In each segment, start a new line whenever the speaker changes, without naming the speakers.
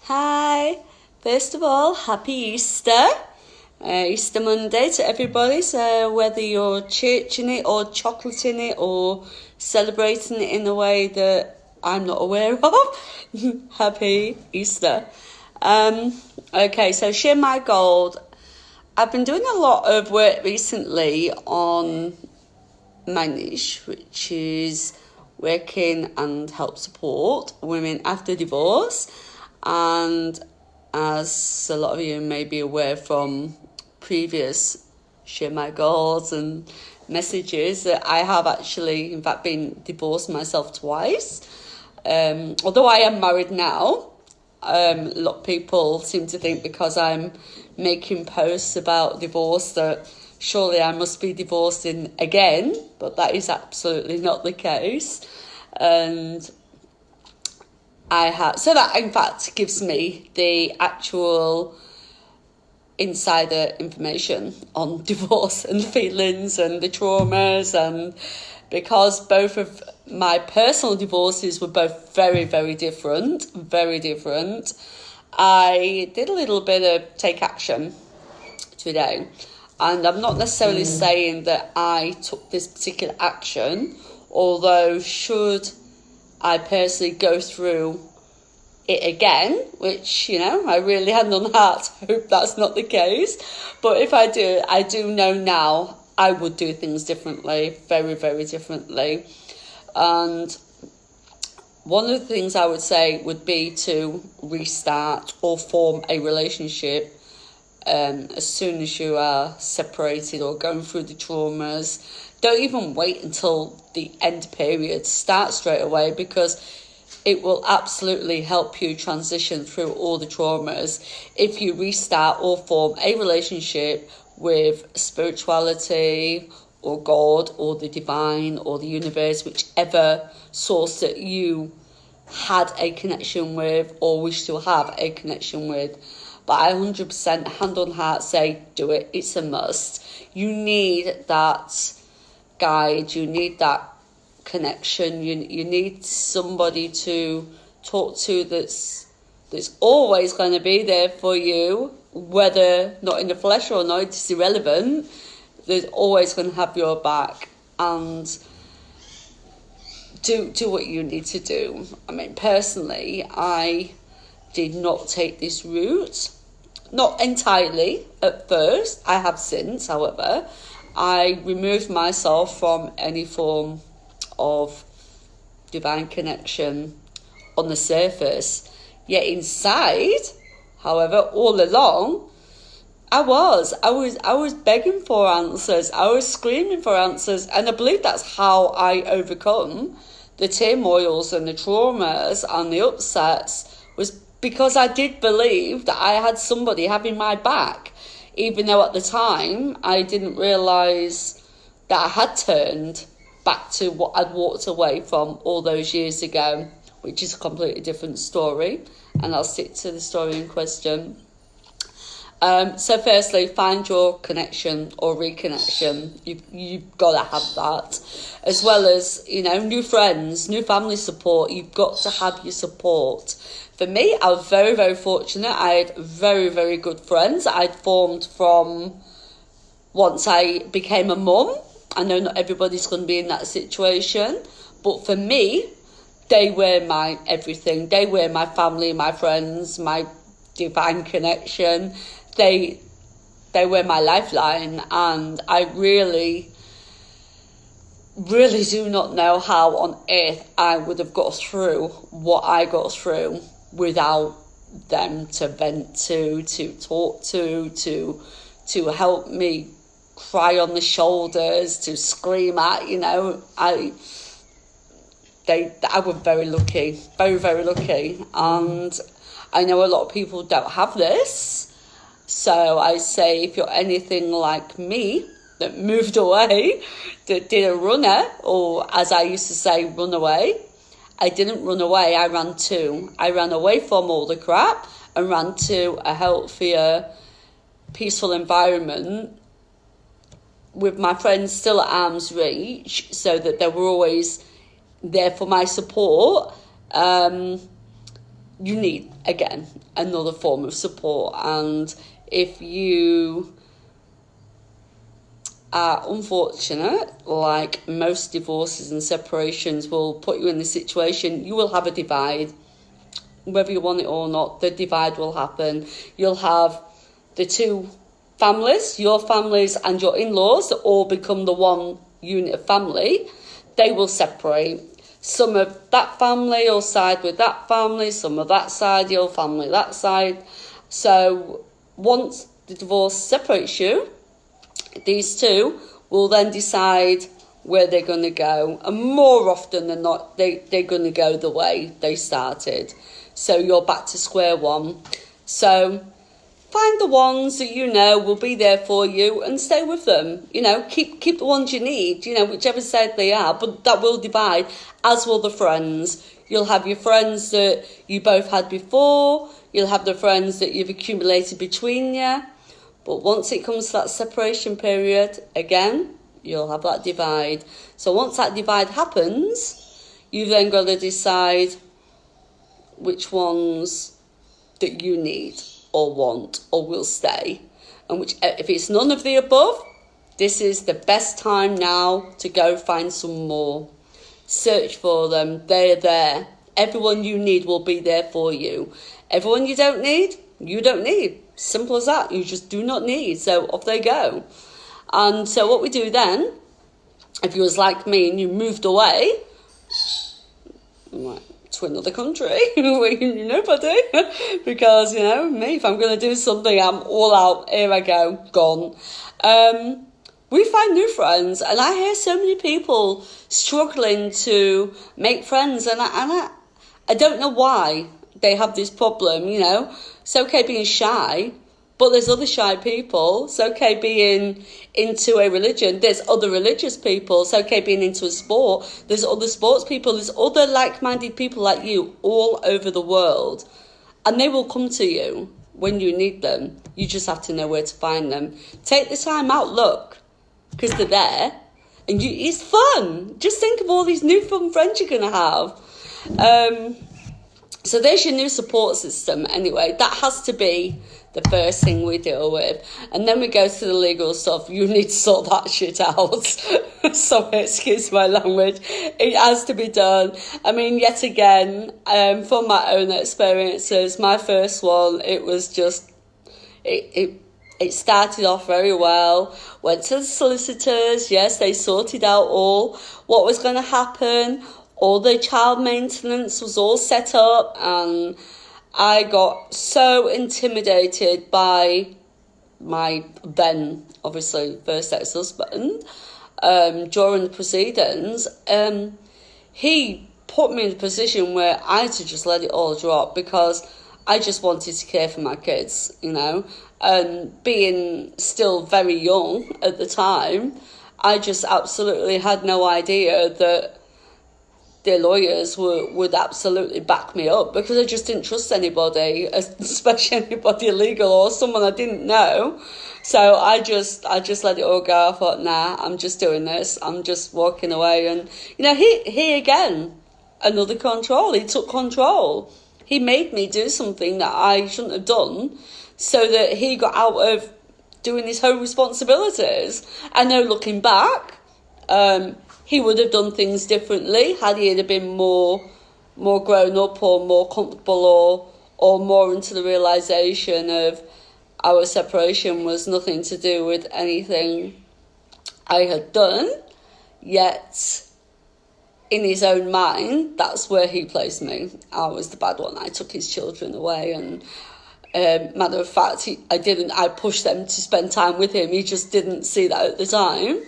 Hi. First of all, happy Easter. Easter Monday to everybody. So whether you're churching it or chocolating it or celebrating it in a way that I'm not aware of, happy Easter. Okay, so share my gold. I've been doing a lot of work recently on my niche, which is working and help support women after divorce. And as a lot of you may be aware from previous share my goals and messages, that I have actually in fact been divorced myself twice. Although I am married now, a lot of people seem to think because I'm making posts about divorce that surely I must be divorcing again, but that is absolutely not the case. And so that in fact gives me the actual insider information on divorce and the feelings and the traumas, and because both of my personal divorces were both very, very different, I did a little bit of take action today. And I'm not necessarily saying that I took this particular action, although should I personally go through it again, which, I really hand on heart hope that's not the case. But if I do know now I would do things differently, very, very differently. And one of the things I would say would be to restart or form a relationship as soon as you are separated or going through the traumas. Don't even wait until the end period. Start straight away, because it will absolutely help you transition through all the traumas if you restart or form a relationship with spirituality or God or the divine or the universe, whichever source that you had a connection with or wish to have a connection with. But I 100% hand on heart say do it. It's a must. You need that guide, you need that connection, you need somebody to talk to that's always going to be there for you, whether not in the flesh or not, it's irrelevant. There's always going to have your back, and do what you need to do. I mean, personally, I did not take this route, not entirely at first. I have since, however. I removed myself from any form of divine connection on the surface. Yet inside, however, all along, I was begging for answers. I was screaming for answers. And I believe that's how I overcome the turmoils and the traumas and the upsets, was because I did believe that I had somebody having my back, even though at the time I didn't realise that I had turned back to what I'd walked away from all those years ago, which is a completely different story, and I'll stick to the story in question. So firstly, find your connection or reconnection. You've got to have that, as well as, new friends, new family support. You've got to have your support. For me, I was very, very fortunate. I had very, very good friends that I'd formed from once I became a mum. I know not everybody's going to be in that situation, but for me, they were my everything. They were my family, my friends, my divine connection. They were my lifeline, and I really, really do not know how on earth I would have got through what I got through without them to vent to talk to help me cry on the shoulders, to scream at. I was very lucky, very, very lucky, and I know a lot of people don't have this. So I say, if you're anything like me, that moved away, that did a runner, or as I used to say, run away. I didn't run away, I ran to. I ran away from all the crap and ran to a healthier, peaceful environment with my friends still at arm's reach, so that they were always there for my support. you need, again, another form of support. And if you are unfortunate, like most divorces and separations will put you in this situation, you will have a divide. Whether you want it or not, the divide will happen. You'll have the two families, your families and your in-laws, that all become the one unit of family. They will separate. Some of that family will side with that family, some of that side, your family that side. So once the divorce separates you, these two will then decide where they're going to go. And more often than not, they're going to go the way they started. So you're back to square one. So find the ones that you know will be there for you and stay with them. You know, keep the ones you need, you know, whichever side they are. But that will divide, as will the friends. You'll have your friends that you both had before. You'll have the friends that you've accumulated between you. But once it comes to that separation period, again, you'll have that divide. So once that divide happens, you've then got to decide which ones that you need or want or will stay. And which, if it's none of the above, this is the best time now to go find some more. Search for them. They're there. Everyone you need will be there for you. Everyone you don't need, you don't need. Simple as that. You just do not need. So off they go. And so what we do then, if you was like me and you moved away, to another country where you knew nobody, because, you know, me, if I'm going to do something, I'm all out, here I go, gone. We find new friends, and I hear so many people struggling to make friends, and I don't know why they have this problem. You know, it's okay being shy, but there's other shy people. It's okay being into a religion. There's other religious people. It's okay being into a sport. There's other sports people. There's other like-minded people like you all over the world. And they will come to you when you need them. You just have to know where to find them. Take the time out, look, because they're there. And it's fun. Just think of all these new fun friends you're going to have. So there's your new support system. Anyway, that has to be the first thing we deal with. And then we go to the legal stuff. You need to sort that shit out. Sorry, excuse my language. It has to be done. I mean, yet again, from my own experiences, my first one, it was just, it started off very well. Went to the solicitors. Yes, they sorted out all what was going to happen. All the child maintenance was all set up, and I got so intimidated by my then, obviously, first ex-husband during the proceedings. He put me in a position where I had to just let it all drop, because I just wanted to care for my kids, you know. And being still very young at the time, I just absolutely had no idea that their lawyers would absolutely back me up, because I just didn't trust anybody, especially anybody illegal or someone I didn't know. So I just let it all go. I thought, nah, I'm just doing this. I'm just walking away. And, you know, he again, another control. He took control. He made me do something that I shouldn't have done, so that he got out of doing his home responsibilities. I know, looking back, he would have done things differently had he had been more grown up or more comfortable or more into the realisation of our separation was nothing to do with anything I had done. Yet, in his own mind, that's where he placed me. I was the bad one. I took his children away, and matter of fact, I pushed them to spend time with him. He just didn't see that at the time.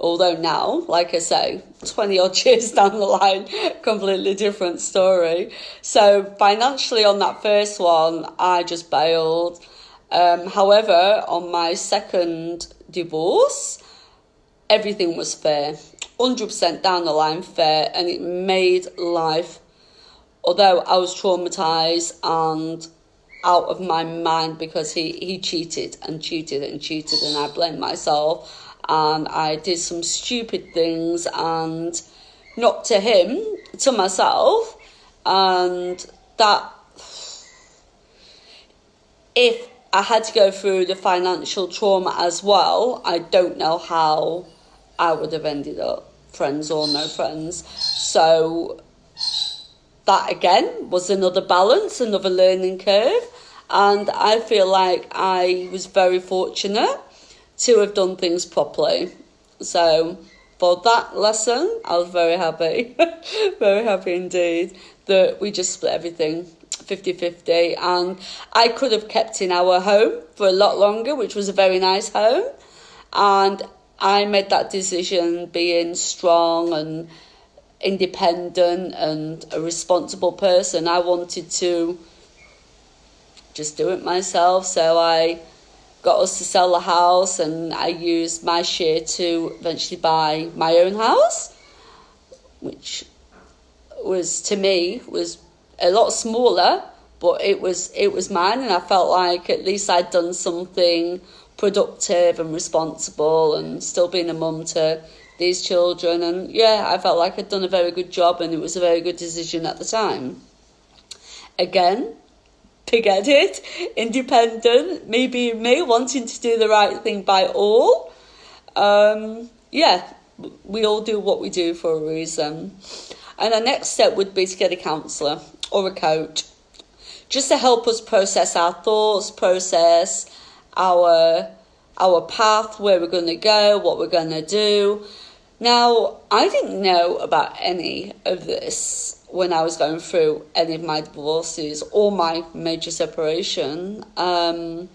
Although now, like I say, 20 odd years down the line, completely different story. So financially on that first one, I just bailed. However, on my second divorce, everything was fair. 100% down the line fair, and it made life, although I was traumatised and out of my mind, because he cheated and cheated and cheated, and I blamed myself. And I did some stupid things, and not to him, to myself. And that if I had to go through the financial trauma as well, I don't know how I would have ended up, friends or no friends. So that again was another balance, another learning curve. And I feel like I was very fortunate to have done things properly. So for that lesson, I was very happy, very happy indeed, that we just split everything 50-50. And I could have kept in our home for a lot longer, which was a very nice home. And I made that decision being strong and independent and a responsible person. I wanted to just do it myself, so I got us to sell the house, and I used my share to eventually buy my own house, which was, to me, was a lot smaller, but it was mine, and I felt like at least I'd done something productive and responsible, and still being a mum to these children. And yeah, I felt like I'd done a very good job, and it was a very good decision at the time. Again, pig-headed, independent, me being me, wanting to do the right thing by all. Yeah, we all do what we do for a reason. And the next step would be to get a counsellor or a coach, just to help us process our thoughts, process our path, where we're going to go, what we're going to do. Now, I didn't know about any of this when I was going through any of my divorces or my major separation. And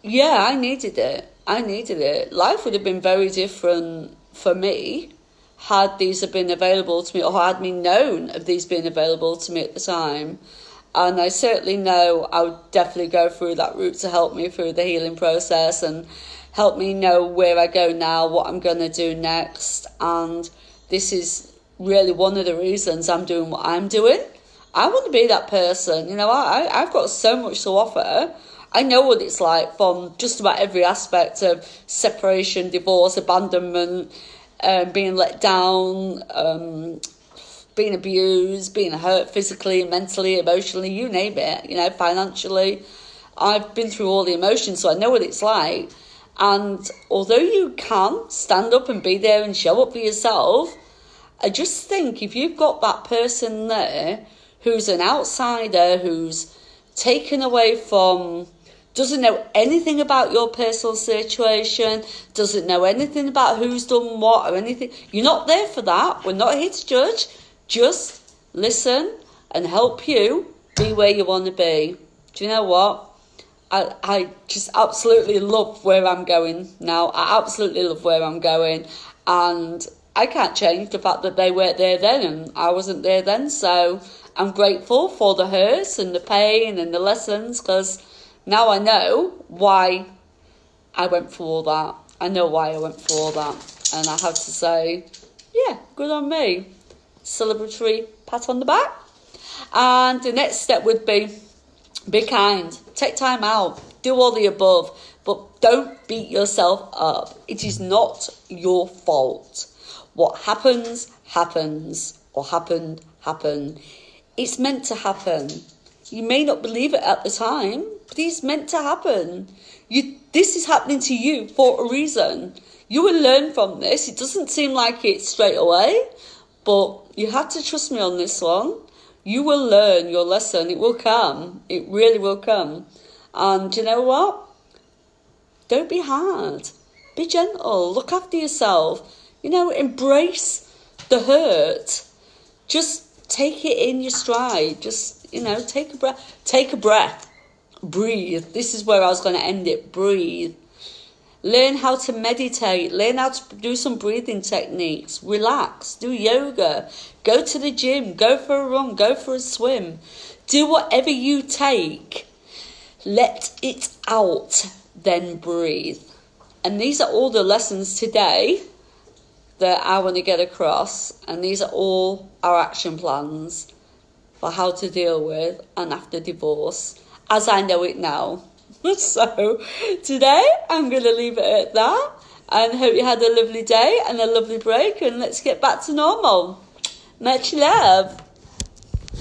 yeah, I needed it. Life would have been very different for me had these have been available to me, or had me known of these being available to me at the time. And I certainly know I would definitely go through that route to help me through the healing process and help me know where I go now, what I'm going to do next. And this is really one of the reasons I'm doing what I'm doing. I want to be that person. You know, I've got so much to offer. I know what it's like from just about every aspect of separation, divorce, abandonment, being let down, being abused, being hurt physically, mentally, emotionally, you name it, you know, financially. I've been through all the emotions, so I know what it's like. And although you can stand up and be there and show up for yourself, I just think if you've got that person there who's an outsider, who's taken away from, doesn't know anything about your personal situation, doesn't know anything about who's done what or anything, you're not there for that. We're not here to judge. Just listen and help you be where you want to be. Do you know what? I just absolutely love where I'm going now. I absolutely love where I'm going. And I can't change the fact that they weren't there then and I wasn't there then. So I'm grateful for the hurt and the pain and the lessons, because now I know why I went through all that. I know why I went through all that. And I have to say, yeah, good on me. Celebratory pat on the back. And the next step would be kind. Take time out. Do all the above. But don't beat yourself up. It is not your fault. What happens, happens. Or happened. It's meant to happen. You may not believe it at the time, but it's meant to happen. This is happening to you for a reason. You will learn from this. It doesn't seem like it straight away, but you have to trust me on this one. You will learn your lesson. It will come. It really will come. And you know what? Don't be hard. Be gentle. Look after yourself. You know, embrace the hurt. Just take it in your stride. Just, you know, take a breath. Take a breath. Breathe. This is where I was going to end it. Breathe. Learn how to meditate. Learn how to do some breathing techniques. Relax. Do yoga. Go to the gym. Go for a run. Go for a swim. Do whatever you take. Let it out. Then breathe. And these are all the lessons today that I want to get across. And these are all our action plans for how to deal with and after divorce, as I know it now. So today I'm going to leave it at that, and hope you had a lovely day and a lovely break, and let's get back to normal. Much love.